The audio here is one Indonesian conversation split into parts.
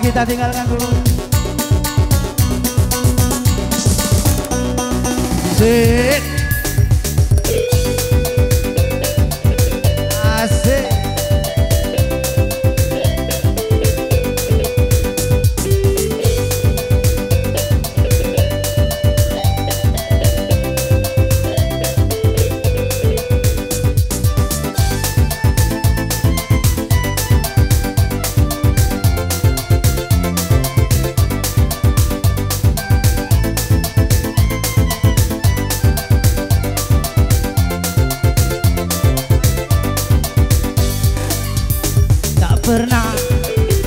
kita tinggalkan dulu. Asik. Asik. Pernah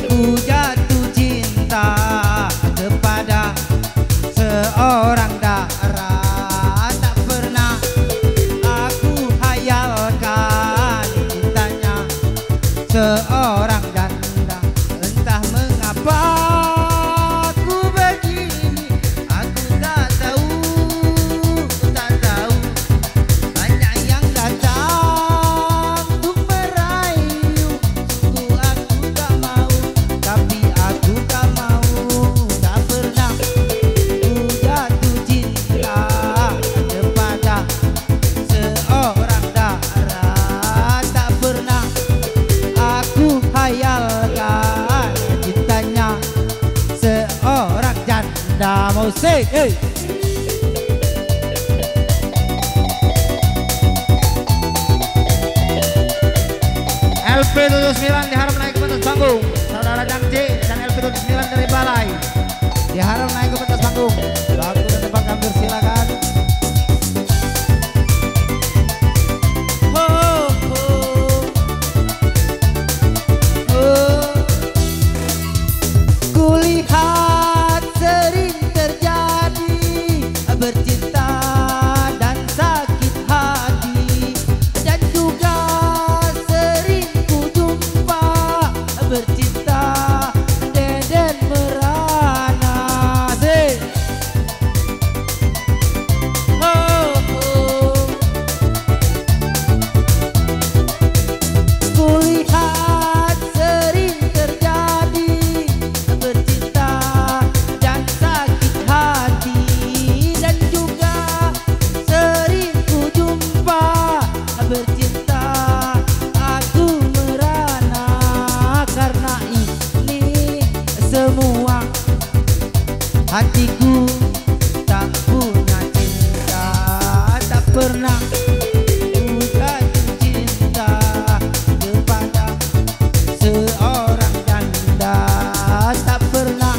ku jatuh cinta kepada seorang dara, tak pernah aku hayalkan cintanya seorang janda. Entah mengapa aku begini, aku tak tahu, tak tahu. Banyak yang datang untuk merayu, tapi aku tak mau. Tak pernah ku jatuh cinta kepada seorang dara, tak pernah aku hayalkan cintanya seorang janda. Musik, hey. LP79 diharap naik ke pentas panggung. Saudara Dangci dan LP79 dari Balai diharap naik ke pentas panggung. Waktu dan tempat kami persilakan. Oh, oh. Oh. Kulihat sering terjadi bercinta dan sakit hati, dan juga bercinta deden merana. Oh, oh. Kulihat sering terjadi bercinta dan sakit hati, dan juga sering ku jumpa bercinta. Aku merana karena ini semua. Hatiku tak punya cinta, tak pernah ku jatuh cinta kepada seorang janda. Tak pernah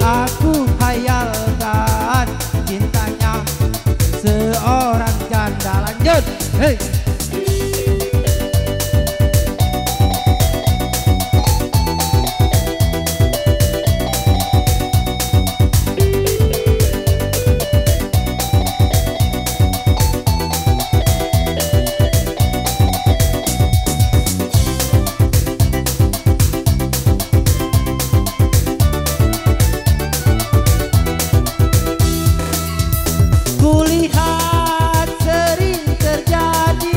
aku hayalkan cintanya seorang janda. Lanjut, hey. Kulihat sering terjadi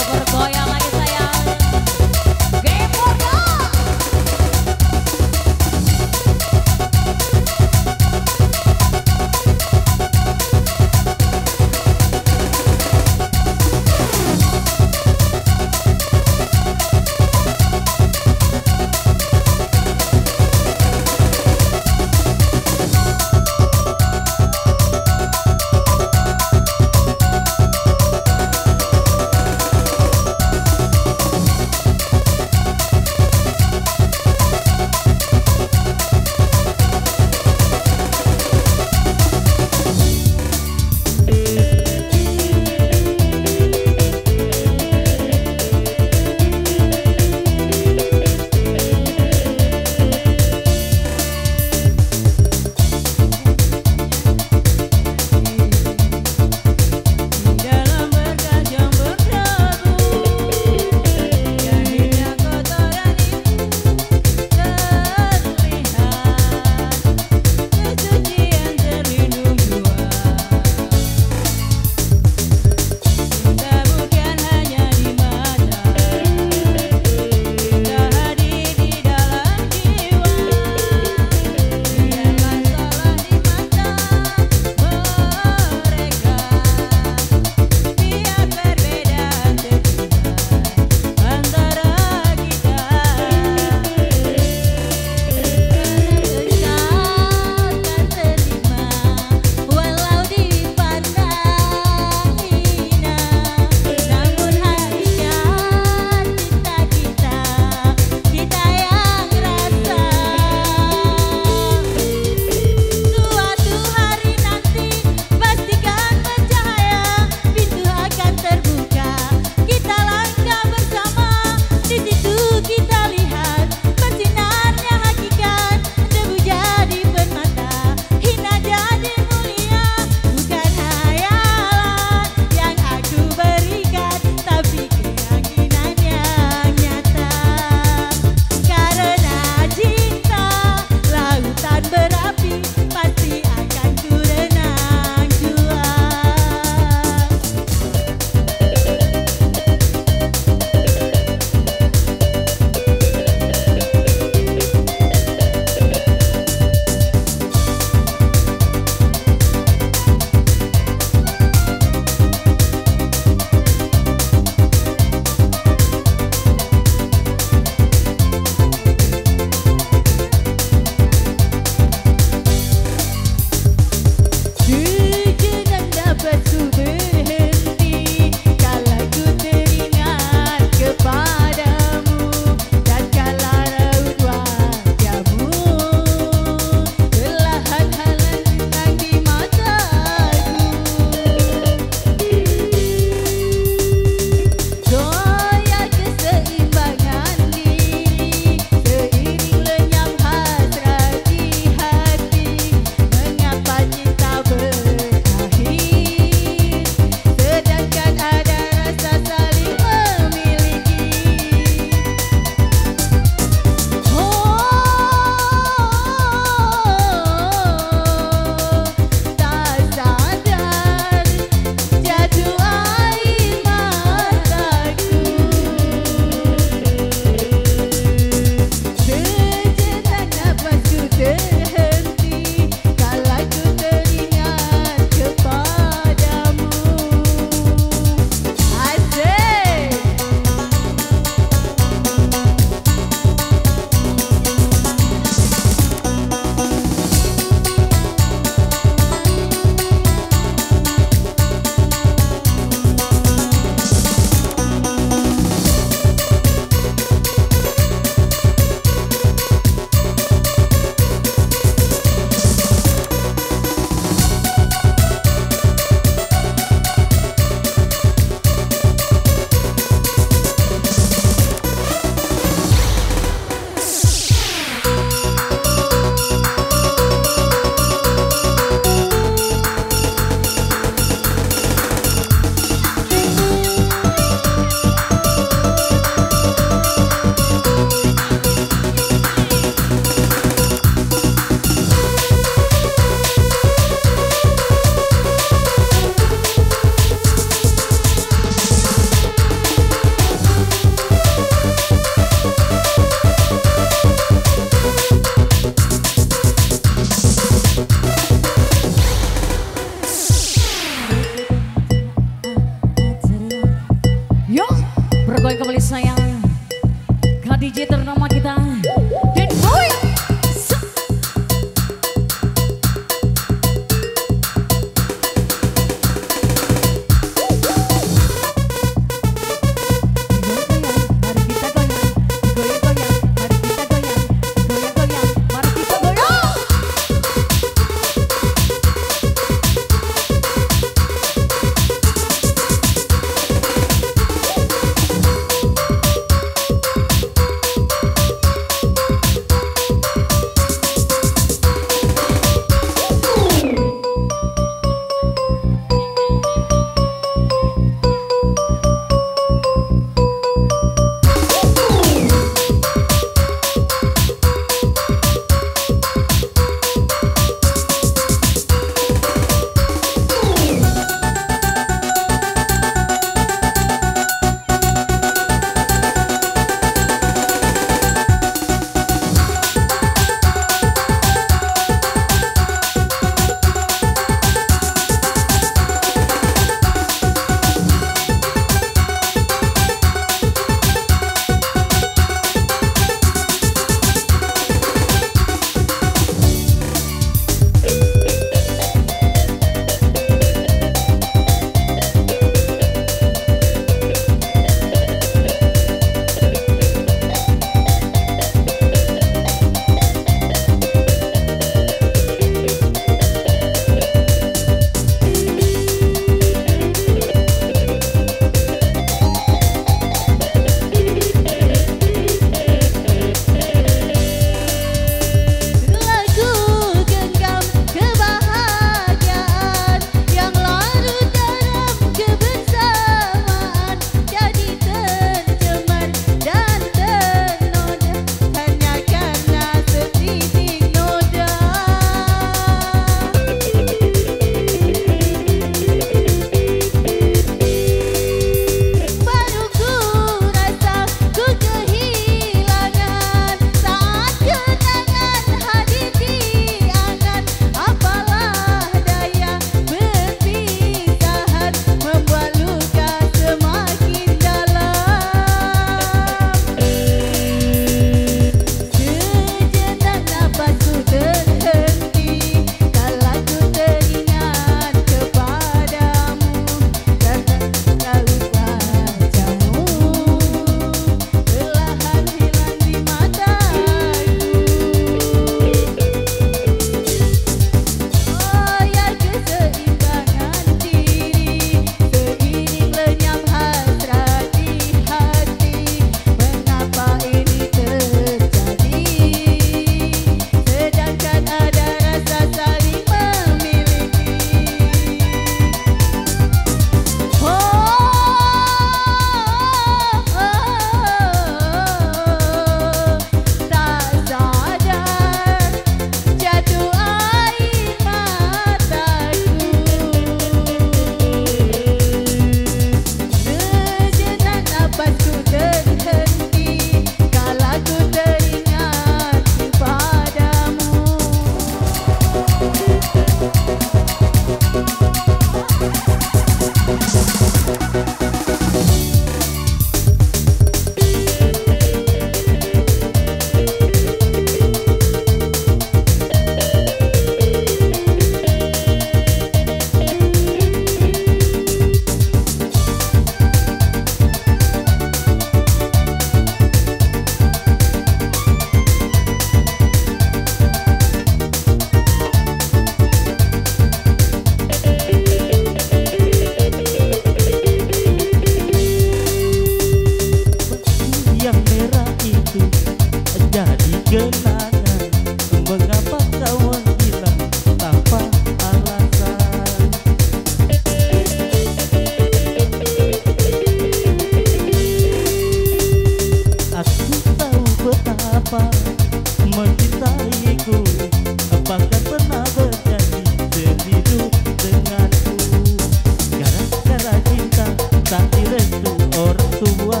restu orang tua.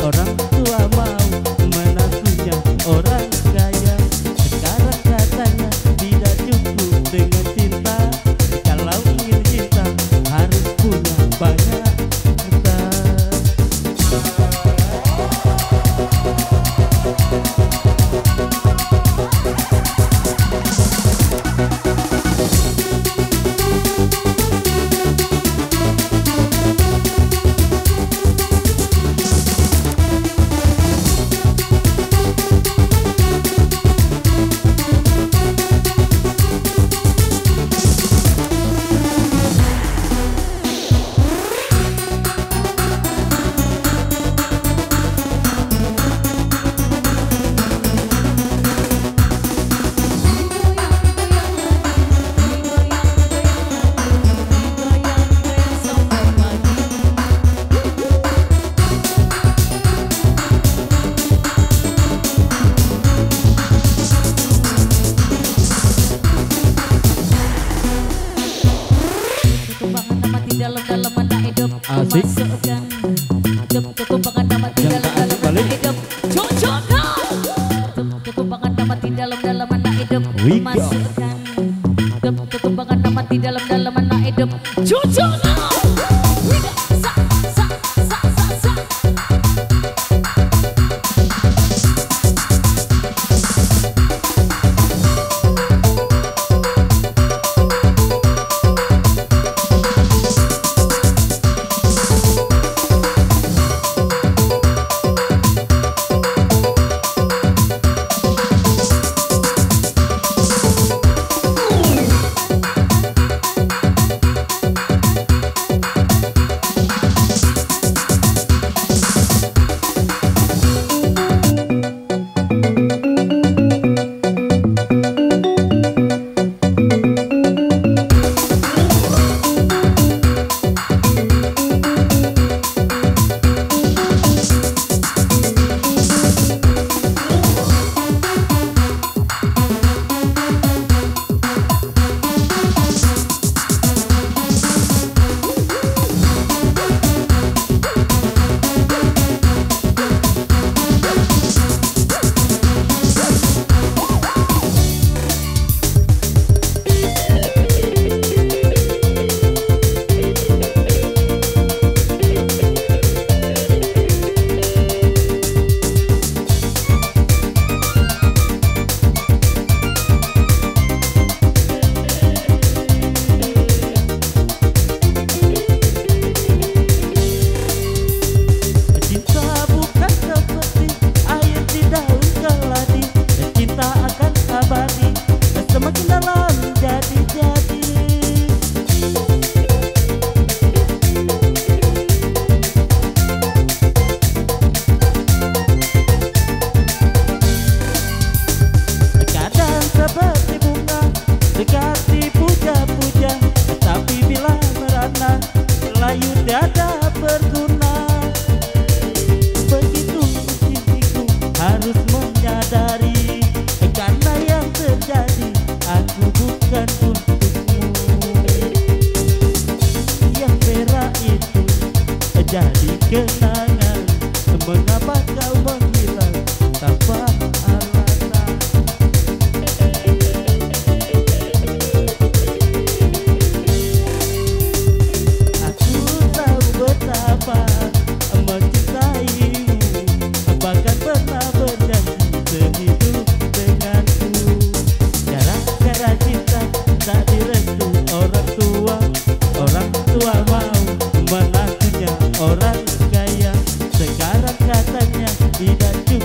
Orang tua mau menantunya orang kaya. Sekarang katanya tidak cukup dengan cinta. Kalau ingin cinta harus punya banyak harta. Asik. Kekembangan dapat di dalam hidup. Cocok kau. Kekembangan dapat di dalam anak hidup. Masukkan. Kekembangan dapat di dalam anak hidup. Cocok kau. kenangan. Mengapa kau menghilang tanpa alasan? Aku tahu betapa mencintaimu, bahkan pernah berjanji sehidup denganku. Gara-gara cinta tak direstu orang tua mau menantunya orang kaya. Sekarang katanya tidak cukup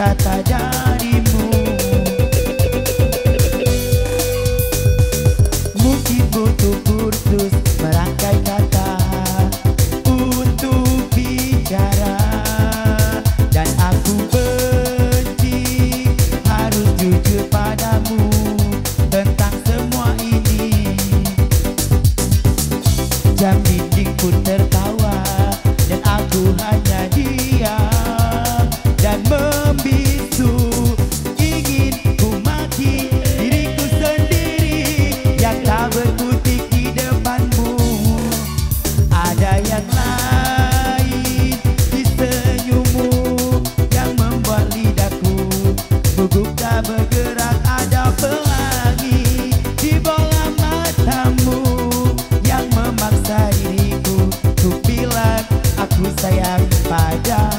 kata darimu. Mungkin butuh kursus merangkai kata untuk bicara, dan aku benci harus jujur padamu tentang semua ini. Jam dinding pun tertawa dan aku hanya diam dan membisu. Ingin ku maki diriku sendiri yang tak berkutik di depanmu. Ada yang lain di senyummu yang membuat lidahku gugup tak bergerak. Ada pelangi di bola matamu yang memaksa diriku untuk bilang aku sayang padamu.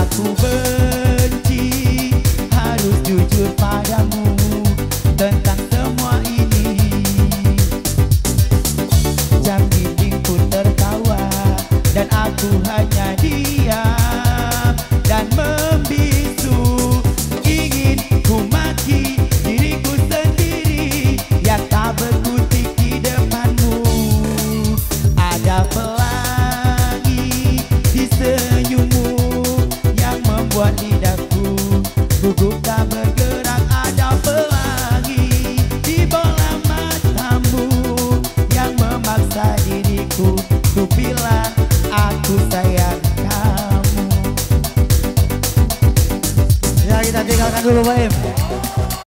Aku benci harus jujur padamu tentang semua ini. Jam dinding pun tertawa dan aku hanya diam dan membisu. Ingin ku maki diriku sendiri yang tak berkutik di depanmu. Ada pelangi di senyummu buat lidahku gugup tak bergerak. Ada pelangi di bola matamu yang memaksa diriku untuk bilang aku sayang kamu. Ya kita tinggalkan dulu Pak Im.